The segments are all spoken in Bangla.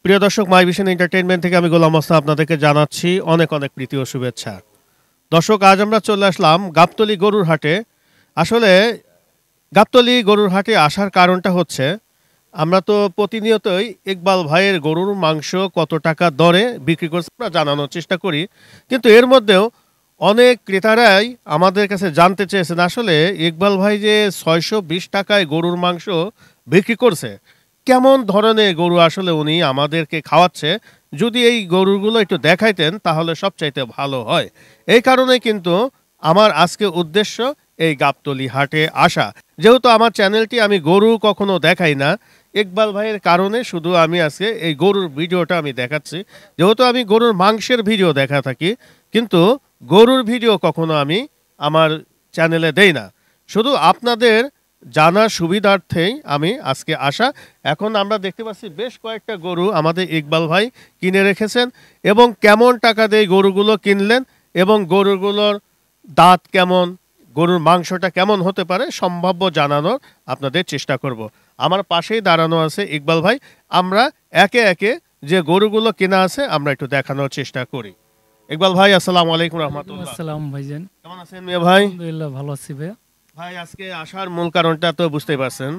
প্রিয় দর্শক, মাই ভিশন এন্টারটেইনমেন্ট থেকে আমি গোলাম মোস্তফা আপনাদেরকে জানাচ্ছি অনেক অনেক প্রীতি ও শুভেচ্ছা। দর্শক, আজ আমরা চলে আসলাম গাবতলী গরুর হাটে। আসলে গাবতলী গরুর হাটে আসার কারণটা হচ্ছে, আমরা তো প্রতিনিয়তই ইকবাল ভাইয়ের গরুর মাংস কত টাকা দরে বিক্রি করছে আমরা জানানোর চেষ্টা করি, কিন্তু এর মধ্যেও অনেক ক্রেতারাই আমাদের কাছে জানতে চেয়েছেন আসলে ইকবাল ভাই যে 620 টাকায় গরুর মাংস বিক্রি করছে, কেমন ধরনের গরু আসলে উনি আমাদেরকে খাওয়াচ্ছে। যদি এই গরুগুলো একটু দেখাইতেন তাহলে সবচাইতে ভালো হয়। এই কারণে কিন্তু আমার আজকে উদ্দেশ্য এই গাবতলী হাটে আসা। যেহেতু আমার চ্যানেলটি আমি গরু কখনো দেখাই না, ইকবাল ভাইয়ের কারণে শুধু আমি আজকে এই গরুর ভিডিওটা আমি দেখাচ্ছি। যেহেতু আমি গরুর মাংসের ভিডিও দেখা থাকি, কিন্তু গরুর ভিডিও কখনো আমি আমার চ্যানেলে দেই না। শুধু আপনাদের জানার সুবিধার্থেই আমি আজকে আসা। এখন আমরা দেখতে পাচ্ছি বেশ কয়েকটা গরু আমাদের ইকবাল ভাই কিনে রেখেছেন, এবং কেমন টাকা দিয়ে গরুগুলো কিনলেন এবং গরুগুলোর দাঁত কেমন, গরুর মাংসটা কেমন হতে পারে সম্ভাব্য জানানোর আপনাদের চেষ্টা করব। আমার পাশেই দাঁড়ানো আছে ইকবাল ভাই। আমরা একে একে যে গরুগুলো কেনা আছে আমরা একটু দেখানোর চেষ্টা করি। ইকবাল ভাই, আসসালামু আলাইকুম রহমতুল্লাহ। আসসালাম ভাইজান, কেমন আছেন মিয়া ভাই? আলহামদুলিল্লাহ ভালো আছি ভাই। ভাই, আজকে আসার মূল কারণটা তো বুঝতেই পারছেন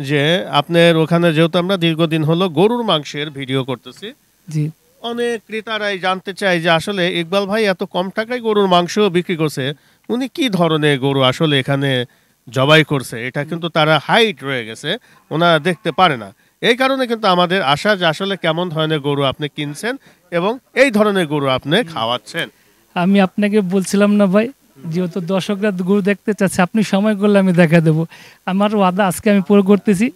যে আপনার ওখানে যেহেতু আমরা দীর্ঘদিন হলো গরুর মাংসের ভিডিও করতেছি, জি, অনেক ক্রেতারাই জানতে চায় যে আসলে ইকবাল ভাই এত কম টাকায় গরুর মাংস বিক্রি করছে, উনি কি ধরনের গরু আসলে এখানে জবাই করছে। এটা কিন্তু তারা হাইট রয়ে গেছে, ওনারা দেখতে পারে না। এই কারণে কিন্তু আমাদের আশা যে আসলে কেমন ধরনের গরু আপনি কিনছেন এবং এই ধরনের গরু আপনি খাওয়াচ্ছেন। আমি আপনাকে বলছিলাম না ভাই, যেহেতু দর্শকরা গরু দেখতে চাচ্ছে, আপনি সময় করলে আমি দেখা দেবো। আমার ওয়াদা আজকে আমি পুরো করতেছি।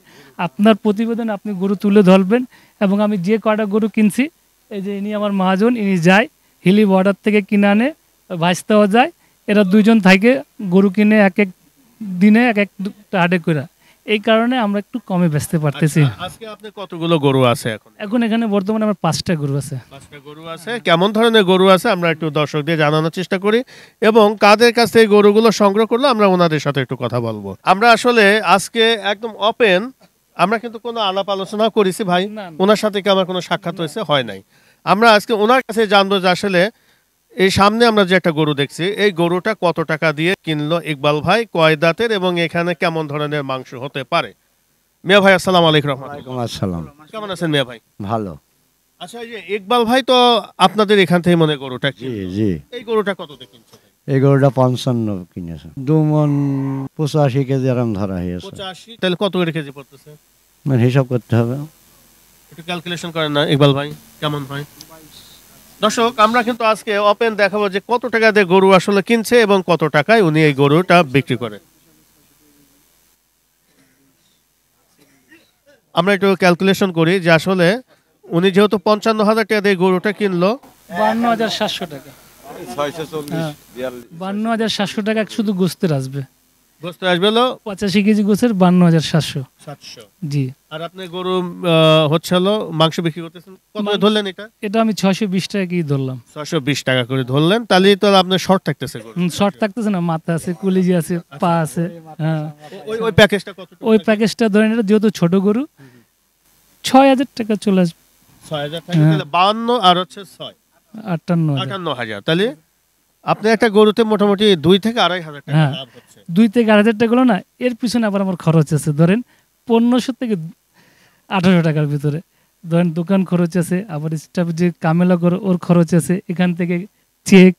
আপনার প্রতিবেদন আপনি গরু তুলে ধরবেন, এবং আমি যে কয়টা গরু কিনছি, এই যে ইনি আমার মহাজন, ইনি যায় হিলি বর্ডার থেকে কিনে আনে, ভাজতেও যায়। এরা দুইজন থাকে গরু কিনে এক এক দিনে এক এক হাটে করে। এই কারণে আমরা একটু কমে বেচতে পারতেছি। আজকে আপনি কতগুলো গরু আছে এখন? এখন এখানে বর্তমানে আমার 5টা গরু আছে। 5টা গরু আছে। কেমন ধরনের গরু আছে আমরা একটু দর্শকদের জানানোর চেষ্টা করি, এবং কাদের কাছ থেকে গরুগুলো সংগ্রহ করলো আমরা ওনাদের সাথে একটু কথা বলবো। আমরা আসলে আজকে একদম ওপেন, আমরা কিন্তু কোনো আলাপ আলোচনা করেছি ভাই, ওনার সাথে কি আমার কোনো সাক্ষাৎ হয়েছে? হয় নাই। আমরা আজকে ওনার কাছে জানবো যে আসলে এই সামনে আমরা যে একটা গরু দেখছি, এই গরুটা কত টাকা দিয়ে কিনলো ইকবাল ভাই, কয় দাঁতের, এবং এখানে কেমন ধরনের মাংস হতে পারে। মিয়া ভাই, আসসালামু আলাইকুম রহমতুল্লাহ। ওয়ালাইকুম আসসালাম। কেমন আছেন মিয়া ভাই? ভালো। আচ্ছা, এই যে ইকবাল ভাই তো আপনাদের এখান থেকে মনে গরুটা জি জি। এই গরুটা কত দিয়ে কিনছে? এই গরুটা 55 কিনেছে। 2 মণ 85 কেজি আরাম ধরা হয়েছে। 85, তাহলে কত করে কেজি পড়তেছে? মানে হিসাব করতে হবে। একটু ক্যালকুলেশন করেন না ইকবাল ভাই, কেমন হয়? দর্শক, আমরা কিন্তু আজকে ওপেন দেখাবো যে কত টাকা দিয়ে গরু আসলে কিনছে এবং কত টাকায় উনি এই গরুটা বিক্রি করে। আমরা একটু ক্যালকুলেশন করি যে আসলে উনি যেহেতু 55,000 টাকা দিয়ে গরুটা কিনলো, 52,700 টাকা। 52,700 টাকা শুধু গোস্তের আসবে। গোস্ত আসবে হলো 85 কেজি গোস্তের 52,700। 700। জি। আর আপনি গরু হচ্ছে হলো মাংস বিক্রি করতেছেন কত ধরলেন? এটা আমি 620 টাকা কি ধরলাম। 620 টাকা করে ধরলেন, তাহলে তো আপনার শর্ট থাকতেছে গরু। শর্ট থাকতেছে না, মাথা আছে, কলিজি আছে, পা আছে। হ্যাঁ, ওই প্যাকেজটা কত? ওই প্যাকেজটা ধরেন, এটা যেহেতু ছোট গরু 6,000 টাকা চলে আসবে। 6,000 টাকা, তাহলে 52 আর হচ্ছে 6 58,000। তাহলে আপনি একটা গরুতে মোটামুটি 2 থেকে 2,500 টাকা লাভ হচ্ছে। 2 থেকে 2,500 টাকা হলো না, এর পিছনে আবার আমার খরচ আছে ধরেন 1500 থেকে 1800 টাকার ভিতরে। ধরেন দোকান খরচ আছে, আবার স্টাফ যে কামেলা করে ওর খরচ আছে, এখান থেকে চেক,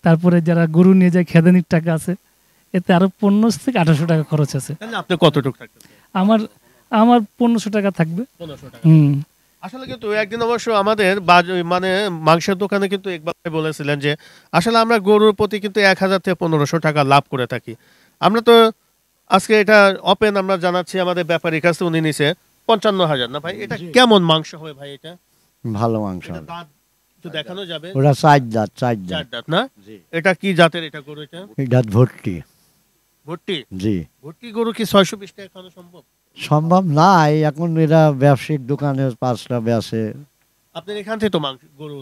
তারপরে যারা গরু নিয়ে যায় খেদানির টাকা আছে, এতে আরো 1500 থেকে 1800 টাকা খরচ আছে। তাহলে আপনি কতটুকু থাকতেছে? আমার 1500 টাকা থাকবে। 1500 টাকা। আসলে কিন্তু একদিন অবশ্য আমাদের মানে মাংসের দোকানে কিন্তু ইকবাল ভাই বলেছিলেন যে আসলে আমরা গরুর প্রতি কিন্তু 1000 থেকে 1500 টাকা লাভ করে থাকি। আমরা তো আজকে এটা ওপেন আমরা জানাচ্ছি আমাদের ব্যাপারীর কাছে, উনি নিছে 55,000 না ভাই? এটা কেমন মাংস হবে ভাই? এটা ভালো মাংস। এটা দাঁত একটু দেখানো যাবে? ওরা 4 দাঁত। 4 দাঁত না? এটা কি জাতের এটা গরু? এই দাঁত ভর্তি। ভর্তি? জি। ভর্তি গরু কি 620 টাকা খাওয়ানো সম্ভব? সম্ভব নাই, এখন এরা ব্যবসায়িক দোকানে 5টা বেচে। আপনার এখান থেকে তো মাংস গরু?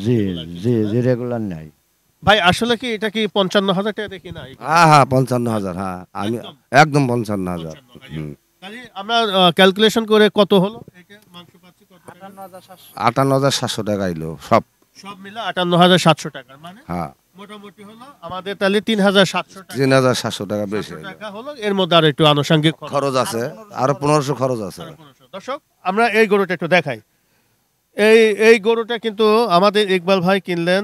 জি জি জি, রেগুলার নাই ভাই। আসলে কি এটা কি 55,000 টাকা দেখি না? হ্যাঁ 55,000। হ্যাঁ, আমি একদম 55,000। তাহলে আমরা ক্যালকুলেশন করে কত হলো এটা মাংস পাচ্ছি কত টাকা? 58,700 টাকা আইলো সব। সব মিলে 58,700 টাকা, মানে হ্যাঁ, মোটামুটি হলো আমাদের তাহলে 3,700 টাকা। 3,700 টাকা বেশি 700 হইলো। টাকা হলো, এর মধ্যে আর একটু আনুষঙ্গিক খরচ। খরচ আছে, আরো 1500 খরচ আছে। 1500। দর্শক, আমরা এই গরুটা একটু দেখাই। এই গরুটা কিন্তু আমাদের ইকবাল ভাই কিনলেন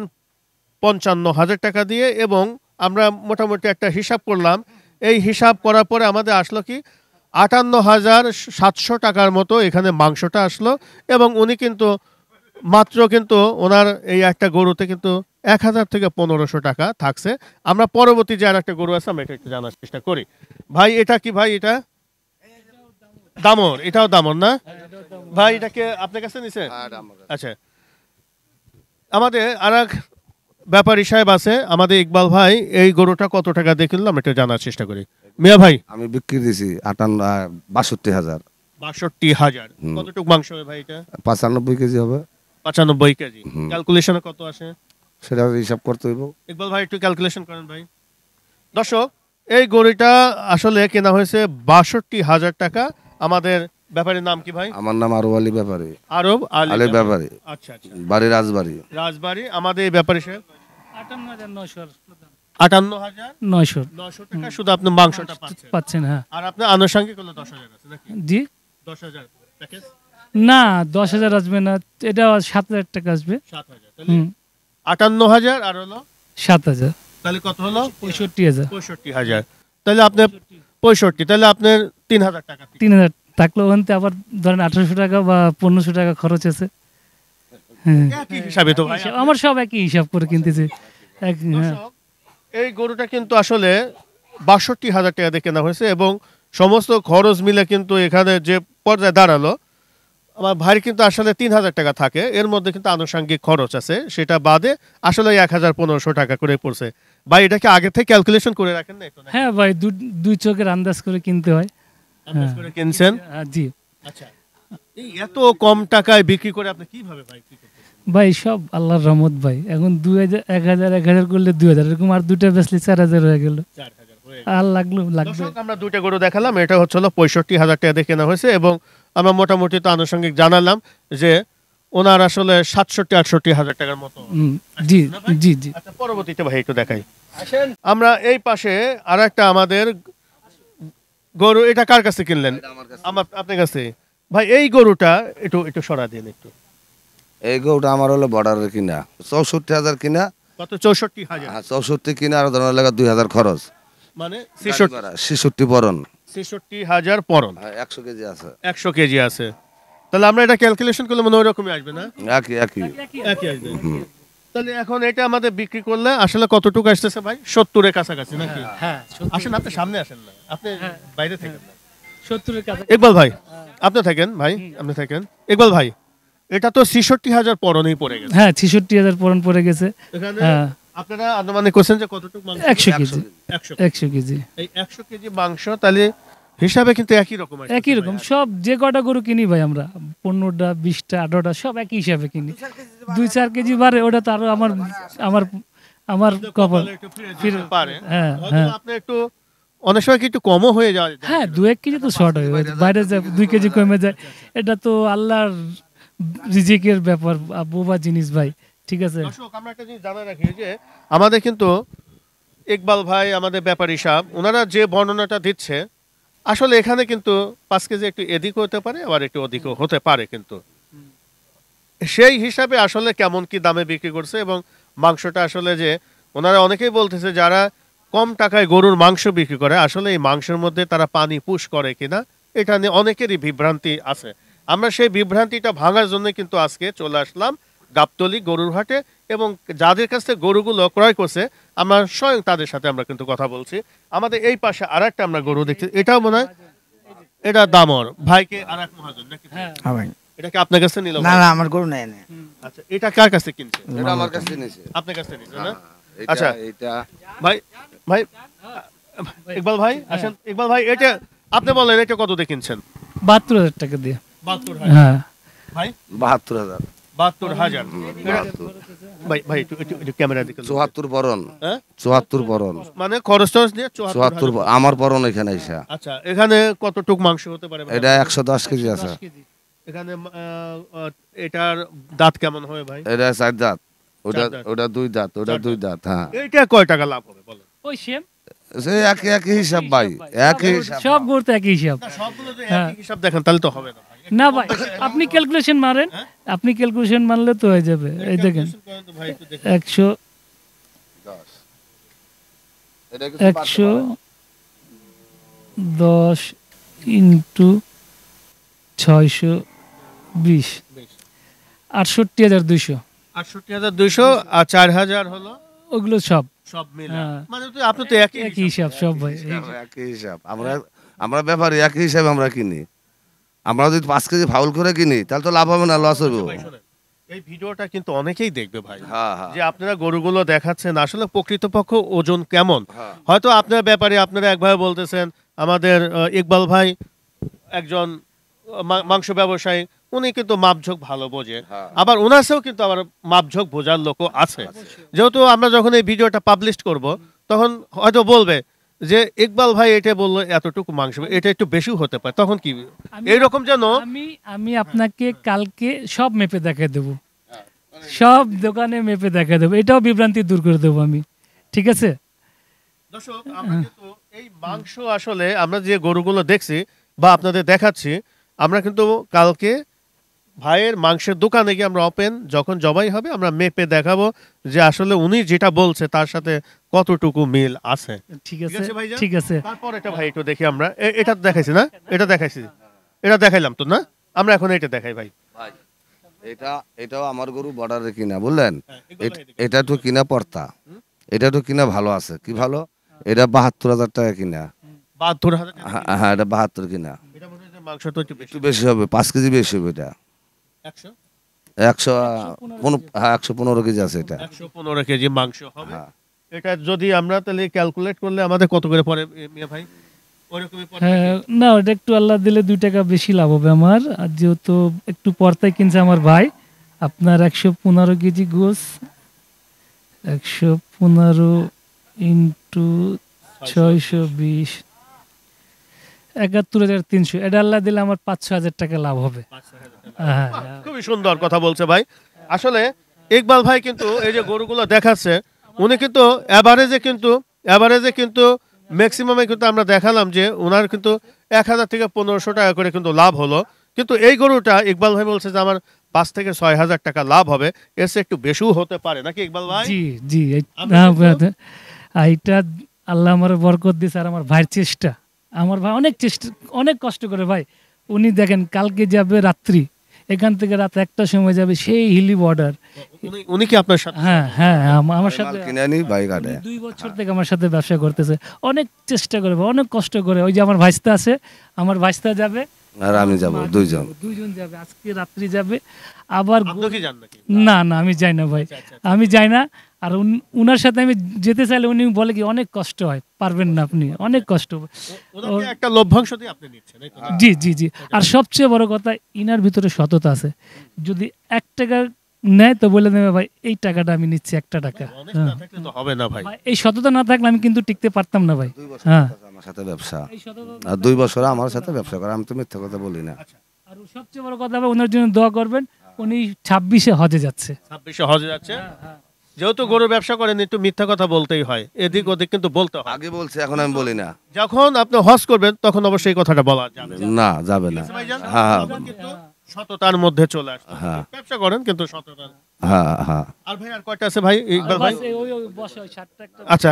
55,000 টাকা দিয়ে, এবং আমরা মোটামুটি একটা হিসাব করলাম। এই হিসাব করার পরে আমাদের আসলো কি 58,700 টাকার মতো এখানে মাংসটা আসলো, এবং উনি কিন্তু মাত্র কিন্তু ওনার এই একটা গরুতে কিন্তু 1,000 থেকে 1,500 টাকা থাকছে। আমরা পরবর্তী যে আর একটা গরু আছে আমরা এটা একটু জানার চেষ্টা করি। ভাই এটা কি ভাই? এটা দামর, এটাও দামর না ভাই? এটাকে আপনার কাছে নিছে? আচ্ছা, আমাদের আর এক ব্যাপারী সাহেব আছে, আমাদের ইকবাল ভাই। এই গরুটা কত টাকা দিয়ে কিনলাম এটা জানার চেষ্টা করি। মিয়া ভাই, আমি বিক্রি দিছি 62,000। 62,000। কতটুকু মাংস হবে ভাই এটা? 95 কেজি হবে। 95 কেজি। ক্যালকুলেশনে কত আসে সেটা হিসাব করতে হইব। ইকবাল ভাই? একটু ক্যালকুলেশন করেন ভাই। দর্শক, এই গরুটা আসলে কেনা হয়েছে 62,000 টাকা। আমাদের ব্যাপারীর নাম কি ভাই? আমার নাম আরব আলী ব্যাপারী। আরব আলী আলী ব্যাপারী, আচ্ছা আচ্ছা, বাড়ি রাজবাড়ি। রাজবাড়ি। আমাদের এই ব্যাপারী সাহেব 58,900 58,900 টাকা শুধু আপনি মাংসটা পাচ্ছেন। পাচ্ছেন। হ্যাঁ আর আপনার আনুষঙ্গিক হলো 10,000 আছে নাকি? জি। 10,000 প্যাকেজ? না, 10,000 আসবে না, এটা 7,000 টাকা আসবে। 7,000। তাহলে 58,000 আর হলো 7,000, তাহলে কত হলো? 65,000। 65,000। তাহলে আপনি 65, তাহলে আপনার 3,000 টাকা। 3,000 থাকলে ওখানে আবার ধরেন 1,800 টাকা বা 1,500 টাকা খরচ আছে। হ্যাঁ, একই হিসাবে তো ভাই। আমার সব একই হিসাব করে কিনতেছি। হ্যাঁ, দর্শক, এই গরুটা কিন্তু আসলে 62,000 টাকা দিয়ে কেনা হয়েছে, এবং সমস্ত খরচ মিলে কিন্তু এখানে যে পর্যায়ে দাঁড়ালো, আমার ভাই কিন্তু আসলে 3,000 টাকা থাকে। এর মধ্যে কিন্তু আনুষঙ্গিক খরচ আছে, সেটা বাদে আসলে 1,500 টাকা করে পড়ছে। ভাই এটাকে আগে থেকে ক্যালকুলেশন করে রাখেন না একটু? হ্যাঁ ভাই, দুই চোখের আন্দাজ করে কিনতে হয়। আন্দাজ করে কিনছেন? জি। আচ্ছা, এই এত কম টাকায় বিক্রি করে আপনি কিভাবে ভাই কি করতেছেন? ভাই সব আল্লাহর রহমত ভাই। এখন 2,000 1,000 করলে 2,000, এরকম আর দুইটা বেচলে 4,000 হয়ে গেল। 4,000 হয়ে আর লাগবে। দর্শক, আমরা দুইটা গরু দেখালাম। এটা হচ্ছে 65,000 টাকা দিয়ে কেনা হয়েছে, এবং আমরা মোটামুটি তো আনুষঙ্গিক জানালাম যে ওনার আসলে 67-68,000 টাকার মতো। জি জি জি। আচ্ছা, পরবর্তীতে ভাই একটু দেখাই। আমরা এই পাশে আর একটা আমাদের গরু, এটা কার কাছে কিনলেন? আপনার কাছে। ভাই এই গরুটা একটু একটু সরা দিন একটু। এই গরুটা আমার হলো বর্ডারের কিনা, 64,000 কিনা। কত? 64,000। হ্যাঁ, 64 কিনা, আর ধরনের লেগে 2,000 খরচ। মানে 66 পরন। 66,000 পরন। 100 কেজি আছে। 100 কেজি আছে। তাহলে আমরা এটা ক্যালকুলেশন করলে মনে ওই রকমই আসবে না? একই একই। একই আসবে। তাহলে এখন এটা আমাদের বিক্রি করলে আসলে কতটুকু আসতেছে ভাই? 70-এর কাছাকাছি নাকি? হ্যাঁ, আসেন, আপনি সামনে আসেন না, আপনি বাইরে থাকেন না। 70-এর কাছে। ইকবাল ভাই আপনি থাকেন, ভাই আপনি থাকেন। ইকবাল ভাই, এটা তো 66,000 পরনেই পড়ে গেছে। হ্যাঁ, 66,000 পরন পড়ে গেছে। এখানে হ্যাঁ, আপনারা আনুমানিক করছেন যে কতটুকু মাংস? 100 কেজি। 100 100 কেজি। এই 100 কেজি মাংস তাহলে হিসাবে কিন্তু একই রকম আসছে একই ভাই। রকম সব, যে কটা গরু কিনি ভাই আমরা 15টা 20টা 18টা সব একই হিসাবে কিনি। 2-4 কেজি বাড়ে, ওটা তো আরো আমার আমার আমার কপাল। কপালে একটু ফিরে যেতে পারে। হ্যাঁ হয়তো হ্যাঁ আপনি একটু অনেক সময় কি একটু কমও হয়ে যায়? হ্যাঁ, 2-1 কেজি তো শর্ট হয়, বাইরে যায় 2 কেজি কমে যায়। এটা তো আল্লাহর রিজিকের ব্যাপার, বোবা জিনিস ভাই। ঠিক আছে। দর্শক, আমরা একটা জিনিস জানা রাখি যে আমাদের কিন্তু ইকবাল ভাই, আমাদের ব্যাপারী সাহেব, ওনারা যে বর্ণনাটা দিচ্ছে আসলে এখানে কিন্তু 5 কেজি একটু এদিক হতে পারে, আবার একটু ওদিকও হতে পারে, কিন্তু সেই হিসাবে আসলে কেমন কি দামে বিক্রি করছে। এবং মাংসটা আসলে যে ওনারা অনেকেই বলতেছে যারা কম টাকায় গরুর মাংস বিক্রি করে, আসলে এই মাংসের মধ্যে তারা পানি পুশ করে কিনা এটা নিয়ে অনেকেরই বিভ্রান্তি আছে। আমরা সেই বিভ্রান্তিটা ভাঙার জন্য কিন্তু আজকে চলে আসলাম গাবতলী গরুর হাটে, এবং যাদের কাছ থেকে গরুগুলো ক্রয় করছে আমরা স্বয়ং তাদের সাথে আমরা কিন্তু কথা বলছি। আমাদের এই পাশে আর একটা আমরা গরু দেখছি, এটাও মনে হয় এটা দামর ভাইকে আর এক মহাজন নাকি? হ্যাঁ ভাই, এটা কি আপনার কাছে নিল? না না, আমার গরু নাই না। আচ্ছা, এটা কার কাছে কিনছে? এটা আমার কাছে নিছে। আপনার কাছে নিছে না? এটা আচ্ছা। এটা ভাই ভাই ইকবাল ভাই আসেন। ইকবাল ভাই, এটা আপনি বলেন এটা কত দিয়ে কিনছেন? 72,000 টাকা দিয়ে। 72,000। হ্যাঁ ভাই 72,000। 72,000। ভাই ভাই একটু একটু একটু ক্যামেরা দিকে লোক। 74 পরন। হ্যাঁ, 74 পরন। মানে খরচ টরচ দিয়ে 74 আমার পরন এখানে এসে। আচ্ছা, এখানে কতটুক মাংস হতে পারে? এটা 110 কেজি আছে। এখানে এটার দাঁত কেমন হবে ভাই? এটা 4 দাঁত, ওটা চার দাঁত। ওটা 2 দাঁত, ওটা 2 দাঁত। হ্যাঁ, এইটা কয় টাকা লাভ হবে বলেন? ওই সেম সে একই হিসাব ভাই, একই হিসাব। সব গরুতে একই হিসাব। না, সবগুলো যদি হ্যাঁ। একই হিসাব দেখেন তাহলে তো হবে না ভাই। না ভাই, আপনি ক্যালকুলেশন মারেন, আপনি ক্যালকুলেশন মারলে তো হয়ে যাবে। এই দেখেন Calculation করেন তো ভাই, একটু দেখি। 10 এটা কিছু বাড়তে পারে। 110 ইন্টু 620, 68,200। 68,200 আর 4,000 হলো ওগুলো সব সব মিলে। হ্যাঁ। মানে তো আপনি তো একই একই হিসাব সব ভাই। একই হিসাব। আমরা ব্যাপারী একই হিসাবে আমরা কিনি। আমরা যদি 5 কেজি ফাউল করে কিনি তাহলে তো লাভ হবে না, লস হবে। ভাই শোনেন, এই ভিডিওটা কিন্তু অনেকেই দেখবে ভাই, হ্যাঁ, হ্যাঁ, যে আপনারা গরুগুলো দেখাচ্ছেন আসলে প্রকৃতপক্ষ ওজন কেমন। হ্যাঁ। হয়তো আপনার ব্যাপারে আপনারা একভাবে বলতেছেন, আমাদের ইকবাল ভাই একজন মাংস ব্যবসায়ী, উনি কিন্তু মাপঝোক ভালো বোঝে, হ্যাঁ। আবার ওনার কিন্তু আবার মাপঝোক বোঝার লোকও আছে। যেহেতু আমরা যখন এই ভিডিওটা পাবলিশ করব তখন হয়তো বলবে যে ইকবাল ভাই এটা বললো এতটুকু মাংস, এটা একটু বেশিও হতে পারে, তখন কি এইরকম যেন আমি আপনাকে কালকে সব মেপে দেখা দেবো, সব দোকানে মেপে দেখা দেবো, এটাও বিভ্রান্তি দূর করে দেবো আমি, ঠিক আছে? দর্শক, আমরা কিন্তু এই মাংস আসলে আমরা যে গরুগুলো দেখছি বা আপনাদের দেখাচ্ছি, আমরা কিন্তু কালকে ভাইয়ের মাংসের দোকানে গিয়ে আমরা ওপেন যখন জবাই হবে আমরা মেপে দেখাবো যে আসলে উনি যেটা বলছে তার সাথে কতটুকু মিল আছে। ঠিক ঠিক আছে, আছে ভাইজান? ঠিক আছে। তারপর এটা ভাই একটু দেখি আমরা, এটা তো দেখাইছি না, এটা দেখাইছি, এটা দেখাইলাম তো না, আমরা এখন এটা দেখাই ভাই। ভাই, এটাও আমার গরু বর্ডারে কিনা, বুঝলেন? হ্যাঁ, এগুলো ভাই দেখি। এটা তো কিনা পর্তা, এটা তো কিনা ভালো আছে। কি ভালো? এটা 72,000 টাকা কিনা। 72,000 টাকা। হ্যাঁ, হ্যাঁ, এটা 72 কিনা। এটা মনে হয় যে মাংস তো একটু বেশি। একটু বেশি হবে, 5 কেজি বেশি হবে এটা। 100 115 কেজি আছে এটা। 115 কেজি মাংস হবে। হ্যাঁ। এটা যদি আমরা তাহলে ক্যালকুলেট করলে আমাদের কত করে পড়ে মিয়া ভাই? ওরকমই পড়ে হ্যাঁ, নাকি? না ওটা একটু আল্লাহ দিলে 2 টাকা বেশি লাভ হবে আমার, আর যেহেতু একটু পর্তায় কিনছে আমার ভাই। আপনার 115 কেজি গোস, 115 ইন্টু 620, 71,300, এটা আল্লাহ দিলে আমার 5-6 হাজার টাকা লাভ হবে। 5,000 টাকা। হ্যাঁ, বাহ, খুবই সুন্দর কথা বলছে ভাই। আসলে ইকবাল ভাই কিন্তু এই যে গরুগুলো দেখাচ্ছে, উনি কিন্তু এভারেজে কিন্তু ম্যাক্সিমামে কিন্তু আমরা দেখালাম যে ওনার কিন্তু 1,000 থেকে 1,500 টাকা করে কিন্তু লাভ হলো। কিন্তু এই গরুটা ইকবাল ভাই বলছে যে আমার 5 থেকে 6,000 টাকা লাভ হবে, এর চেয়ে একটু বেশিও হতে পারে নাকি ইকবাল ভাই? জি জি, আমরা হ্যাঁ, কিন্তু- এইটা আল্লাহ আমার বরকত দিয়েছে, আর আমার ভাইয়ের চেষ্টা। আমার ভাই অনেক চেষ্টা, অনেক কষ্ট করে ভাই। উনি দেখেন কালকে যাবে রাত্রি, এখান থেকে রাত 1টার সময় যাবে সেই হিলি বর্ডার। উনি কি আপনার সাথে? হ্যাঁ হ্যাঁ, আমার মাল সাথে কিনে আনি বাইক আটে। 2 বছর থেকে আমার সাথে ব্যবসা করতেছে, অনেক চেষ্টা করে, অনেক কষ্ট করে। ওই যে আমার ভাইস্তা আছে, আমার ভাইস্তা যাবে, আর আমি যাব, দুইজন। দুইজন যাবে, আজকে রাত্রি যাবে। আবার আপনি কি জান নাকি? না না, আমি যাই না ভাই, আমি যাই না। আর উনার সাথে আমি যেতে চাইলে উনি বলে কি অনেক কষ্ট হয়, পারবেন না আপনি, অনেক কষ্ট। ওনাকে একটা লভ্যাংশ দিয়ে আপনি নিচ্ছেন, এই তো না? জি জি জি, আর সবচেয়ে বড় কথা ইনার ভিতরে সততা আছে। যদি 1 টাকা নেয় তো বলে দেবে ভাই এই টাকাটা আমি নিচ্ছি, 1 টাকা। Honest না থাকলে তো হবে না ভাই। ভাই, এই সততা না থাকলে আমি কিন্তু টিকতে পারতাম না ভাই। 2 বছর হ্যাঁ, আমার সাথে ব্যবসা, এই সততা। আর 2 বছর আমার সাথে ব্যবসা করে। আমি তো মিথ্যা কথা বলি না। আর সবচেয়ে বড় কথা ভাই, ওনার জন্য দোয়া করবেন। উনি 26-এ হজে যাচ্ছে। 26-এ হজে যাচ্ছে। যেহেতু গরুর ব্যবসা করেন একটু মিথ্যা কথা বলতেই হয়, এদিক ওদিক কিন্তু বলতে হয়। আগে বলছি, এখন আমি বলি না। যখন আপনি হজ করবেন তখন অবশ্যই এই কথাটা বলা যাবে। না, যাবে না। ভাইজান, হ্যাঁ, আমরা কিন্তু সততার মধ্যে চলে আসছে। হ্যাঁ। ব্যবসা করেন কিন্তু সততার। হ্যাঁ, হ্যাঁ। আর ভাই আর কয়টা আছে ভাই ইকবাল ভাই? বাস ওই বসে ওই 7টা একটা। আচ্ছা,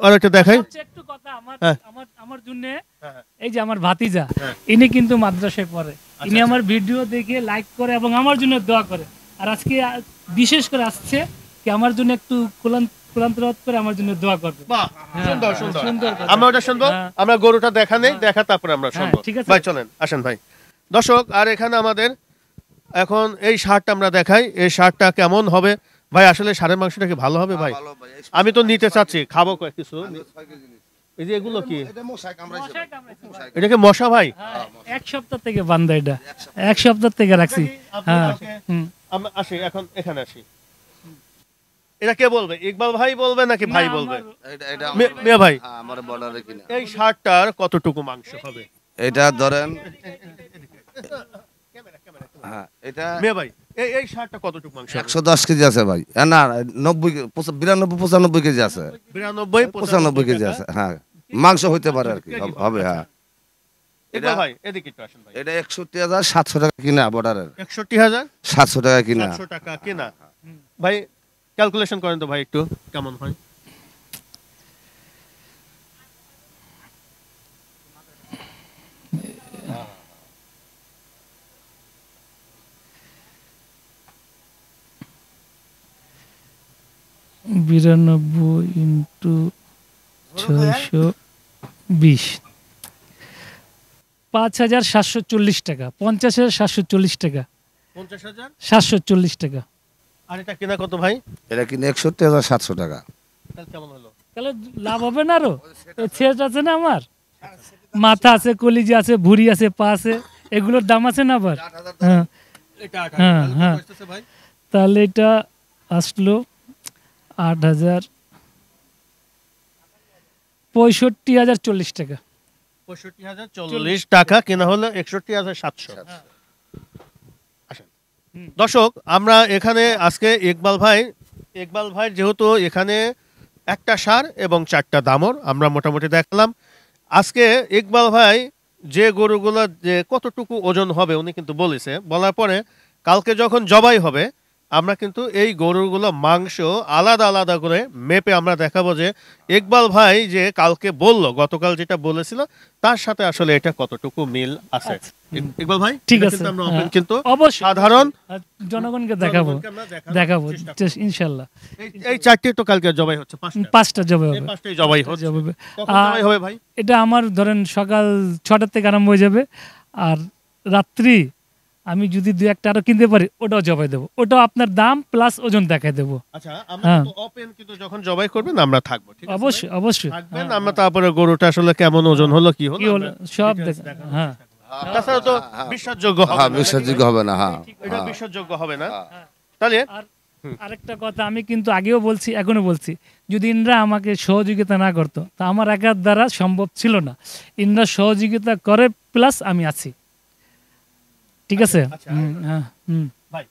আর একটা দেখাই। সবচেয়ে একটু কথা আমার হ্যাঁ। আমার আমার জন্য, হ্যাঁ। এই যে আমার ভাতিজা, হ্যাঁ। ইনি কিন্তু মাদ্রাসায় পড়ে। ইনি আচ্ছা। আমার ভিডিও দেখে লাইক করে এবং আমার জন্য দোয়া করে। আর আজকে বিশেষ করে আসছে কি আমার জন্য একটু কুলান্তরাত করে আমার জন্য দোয়া করবে। বাহ, হ্যাঁ, সুন্দর সুন্দর। সুন্দর কথা। আমরা ওটা শুনবো, হ্যাঁ। আমরা গরুটা দেখা নেই, দেখা তারপরে আমরা হ্যাঁ, শুনবো। ঠিক আছে। ভাই চলেন, আসেন ভাই। দর্শক, আর এখানে আমাদের এখন এই শার্টটা আমরা দেখাই, এই শার্টটা কেমন হবে ভাই? আসলে ষাঁড়ের মাংসটা কি ভালো হবে ভাই? আমি তো নিতে চাচ্ছি, খাবো কিছু। এই যে এগুলো কি, মশায় কামড়াইছে। এটা কি মশা ভাই? হ্যাঁ, 1 সপ্তাহ থেকে বান্ধা এটা, 1 সপ্তাহ থেকে রাখছি। আপনি হ্যাঁ, আমাকে- হুম। আমি আসি, এখন এখানে আসি। এটা কে বলবে, ইকবাল ভাই বলবে নাকি ভাই না, বলবে? আমার- মিয়া ভাই, হ্যাঁ, আমার বর্ডারে কিনা। এই শার্টটার কতটুকু মাংস হবে? এটা ধরেন হ্যাঁ এটা মেয়ে ভাই এই এই ষাঁড়টা কতটুকু মাংস হবে? 110 কেজি আছে ভাই না 90 92 95 কেজি আছে 92 95 কেজি আছে হ্যাঁ মাংস হইতে পারে আর কি হবে হ্যাঁ ইকবাল ভাই এদিকে একটু আসেন ভাই। এটা 61,700 টাকা কিনা বর্ডারের 61,700 700 টাকা কিনা টাকা কেনা। ভাই ক্যালকুলেশন করেন তো ভাই একটু কেমন হয়? বিরানব্বই ইন্টু 620, 5,740 টাকা, 50,740 টাকা, 50,000 740 টাকা। আর এটা কেনা কত ভাই? এটা কিনে 61,700 টাকা তাহলে কেমন হলো? তাহলে লাভ হবে না আরো? ছেট আছে না আমার, মাথা আছে, কলিজা আছে, ভুঁড়ি আছে, পা আছে, এগুলোর দাম আছে না আবার। হ্যাঁ এটা 8,000 হ্যাঁ, তাহলে কত হ্যাঁ। আসতেছে ভাই? তাহলে এটা আসলো 8,000, 65,040 টাকা। 65,040 টাকা কেনা হলো 61,700। আসেন দর্শক, আমরা এখানে আজকে ইকবাল ভাই যেহেতু এখানে একটা ষাঁড় এবং 4টা দামর আমরা মোটামুটি দেখলাম। আজকে ইকবাল ভাই যে গরুগুলো যে কতটুকু ওজন হবে উনি কিন্তু বলেছে, বলার পরে কালকে যখন জবাই হবে আমরা কিন্তু এই গরুগুলো মাংস আলাদা আলাদা করে মেপে আমরা দেখাবো যে ইকবাল ভাই যে কালকে বললো, গতকাল যেটা বলেছিল তার সাথে আসলে এটা কতটুকু মিল আছে। ইকবাল ভাই ঠিক এটা আছে, কিন্তু আমরা হ্যাঁ, open কিন্তু অবশ্যই সাধারণ আর জনগণকে দেখাবো, জনগণকে আমরা দেখাবো চেষ্টা করব। ইনশাল্লাহ। এই 4টি তো কালকে জবাই হচ্ছে, 5টা 5টা জবে এই হবে, 5টাই জবাই হচ্ছে। জবে হবে। কখন আর জবাই হবে ভাই? এটা আমার ধরেন সকাল 6টা থেকে আরম্ভ হয়ে যাবে, আর রাত্রি আমি যদি 2-1টা আরো কিনতে পারি ওটাও জবাই দেবো, ওটাও আপনার দাম প্লাস ওজন দেখাই দেবো। আচ্ছা আমরা হ্যাঁ। তো ওপেন কিন্তু যখন জবাই করবেন আমরা থাকবো, ঠিক আছে ভাই? অবশ্যই অবশ্যই থাকবেন, আমরা তারপরে গরুটা আসলে কেমন ওজন হলো কি হলো কি হলো আমরা সব details দেখ, দেখানোর হ্যাঁ চেষ্টা করব। তাছাড়া তো বিশ্বাসযোগ্য হবে হ্যাঁ না, বিশ্বাসযোগ্য হবে না হ্যাঁ এটা বিশ্বাসযোগ্য হবে না। তাহলে আর আরেকটা কথা আমি কিন্তু আগেও বলছি এখনো বলছি, যদি ইনরা আমাকে সহযোগিতা না করতো তা আমার একার দ্বারা সম্ভব ছিল না। ইনরা সহযোগিতা করে প্লাস আমি আছি, ঠিক আছে। আচ্ছা, হ্যাঁ, হুম। ভাই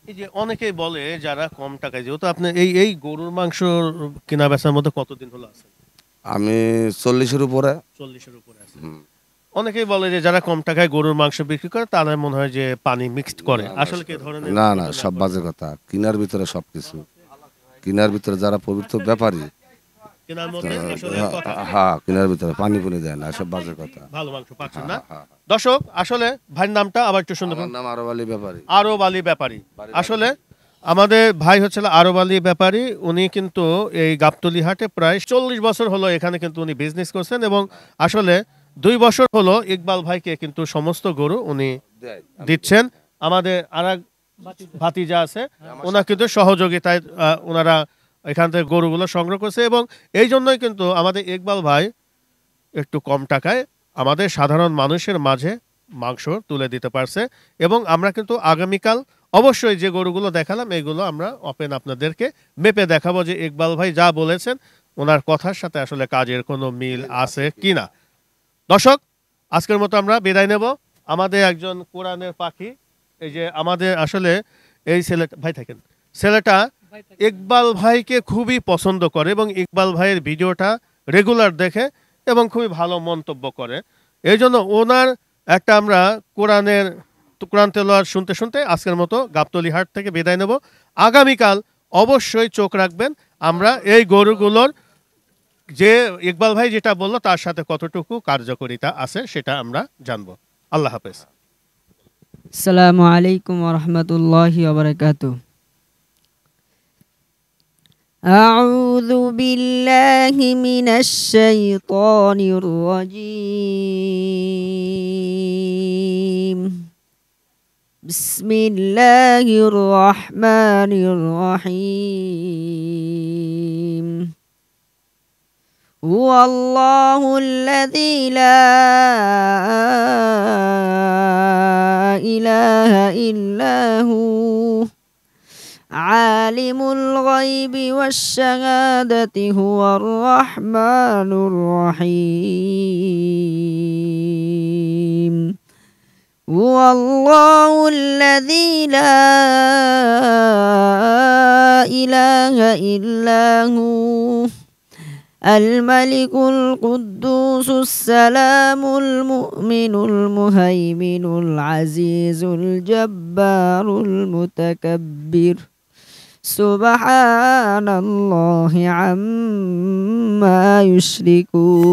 এই যে অনেকেই বলে যারা কম টাকায়, যেহেতু আপনি এই গরুর মাংস কেনা বেচার মধ্যে কতদিন হলো আছেন? আমি 40-এর উপরে 40-এর উপরে আছে। অনেকেই বলে যে যারা কম টাকায় গরুর মাংস বিক্রি করে তারা মনে হয় যে পানি মিক্সড করে, আসলে কি ধরনের? না না সব বাজে কথা কিনার ভিতরে সবকিছু কিনার ভিতরে যারা পবিত্র ব্যাপারী কেনার মধ্যে আসলে কথা হ্যাঁ কিনার ভিতরে পানি পুনি দেয় না সব বাজে কথা ভালো মাংস পাচ্ছেন না। দর্শক আসলে ভাইয়ের নামটা আবার একটু সুন্দর আমার নাম আরব আলী ব্যাপারী আরব আলী ব্যাপারী। আসলে আমাদের ভাই হচ্ছে আরব আলী ব্যাপারী, উনি কিন্তু এই গাবতলী হাটে প্রায় 40 বছর হলো এখানে কিন্তু উনি বিজনেস করছেন এবং আসলে 2 বছর হলো ইকবাল ভাইকে কিন্তু সমস্ত গরু উনি দিচ্ছেন। আমাদের আরেক ভাতিজা আছে, ওনার কিন্তু সহযোগিতায় ওনারা এখান থেকে গরুগুলো সংগ্রহ করছে এবং এই জন্যই কিন্তু আমাদের ইকবাল ভাই একটু কম টাকায় আমাদের সাধারণ মানুষের মাঝে মাংস তুলে দিতে পারছে। এবং আমরা কিন্তু আগামীকাল অবশ্যই যে গরুগুলো দেখালাম এইগুলো আমরা ওপেন আপনাদেরকে মেপে দেখাবো যে ইকবাল ভাই যা বলেছেন ওনার কথার সাথে আসলে কাজের কোনো মিল আছে কিনা। দর্শক আজকের মতো আমরা বিদায় নেব। আমাদের একজন কোরআনের পাখি, এই যে আমাদের আসলে এই ছেলেটা ভাই থাকেন, ছেলেটা ইকবাল ভাইকে খুবই পছন্দ করে এবং ইকবাল ভাইয়ের ভিডিওটা রেগুলার দেখে এবং খুবই ভালো মন্তব্য করে। এই জন্য ওনার একটা আমরা কোরআন তেলাওয়াত শুনতে শুনতে আজকের মতো গাবতলী হাট থেকে বিদায় নেব। আগামীকাল অবশ্যই চোখ রাখবেন আমরা এই গরুগুলোর যে ইকবাল ভাই যেটা বললো তার সাথে কতটুকু কার্যকারিতা আছে সেটা আমরা জানবো। আল্লাহ হাফেজ। আসসালামু আলাইকুম ওয়া রাহমাতুল্লাহি ওয়া বারাকাতুহু। আউযু বিল্লাহি মিনাশ শাইতানির রাজীম। বিসমিল্লাহির রাহমানির রাহিম। হুয়াল্লাহু আল্লাযী লা ইলাহা ইল্লা হু আলিমুল গায়বি ওয়াশ শাহাদাতি হুয়ার রাহমানুর রাহিম। هو الله الذي لا إله إلا هو الملك القدوس السلام المؤمن المهيمن العزيز الجبار المتكبر سبحان الله عما يشركون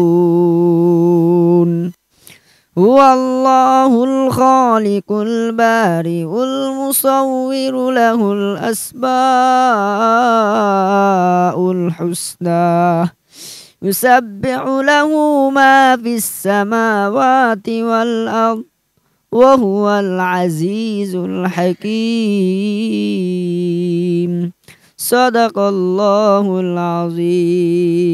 هو الله الخالق البارئ المصور له الأسماء الحسنى يسبح له ما في السماوات والأرض وهو العزيز الحكيم صدق الله العظيم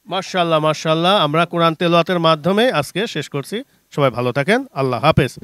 মাশাআল্লাহ মাশাআল্লাহ। আমরা কোরআন তেলাওয়াতের মাধ্যমে আজকে শেষ করছি। সবাই ভালো থাকেন, আল্লাহ হাফেজ।